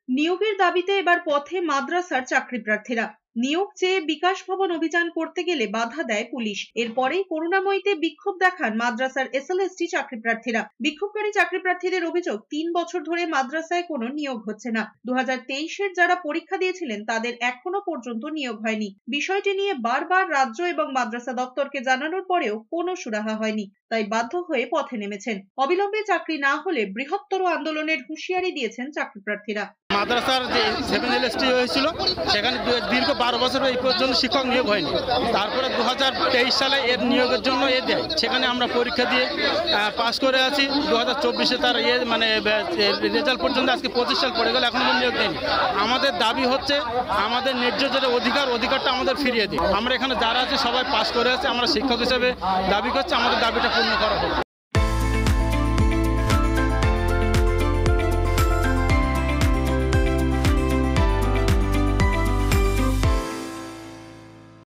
নিয়োগের দাবিতে এবার পথে মাদ্রাসার চাকরি প্রার্থীরা। নিয়োগ চেয়ে বিকাশ ভবন অভিযান করতে গেলে বাধা দেয় পুলিশ। এরপরেই করুণাময়ীতে বিক্ষোভ দেখান মাদ্রাসার এসএলএসটি চাকরি প্রার্থীরা। বিক্ষোভকারী চাকরি প্রার্থীদের অভিযোগ, 3 বছর ধরে মাদ্রাসায় কোনো নিয়োগ হচ্ছে না। 2023-এর যারা পরীক্ষা দিয়েছিলেন তাদের এখনো পর্যন্ত নিয়োগ হয়নি। বিষয়টি নিয়ে বারবার রাজ্য এবং মাদ্রাসা দপ্তরকে জানানোর পরেও কোনো সুরাহা হয়নি, তাই বাধ্য হয়ে পথে নেমেছেন। অবিলম্বে চাকরি না হলে বৃহত্তর আন্দোলনের হুঁশিয়ারি দিয়েছেন চাকরি প্রার্থীরা। মাদ্রাসার যে 7LST হয়েছিল সেখানে দীর্ঘ 12 বছর এই পর্যন্ত শিক্ষক নিয়োগ হয়নি। তারপরে 2023 সালে এর নিয়োগের জন্য দেয়, সেখানে আমরা পরীক্ষা দিয়ে পাস করে আছি। 2024-এ তার রেজাল্ট পর্যন্ত আজকে 25 সাল পড়ে গেল, এখনো নিয়োগ দেয়নি। আমাদের দাবি হচ্ছে আমাদের ন্যায্য যেটা অধিকারটা আমাদের ফিরিয়ে দিই। আমরা এখানে যারা আছি সবাই পাস করে আছে, আমরা শিক্ষক হিসেবে দাবি করছি আমাদের দাবিটা পূর্ণ করা হোক।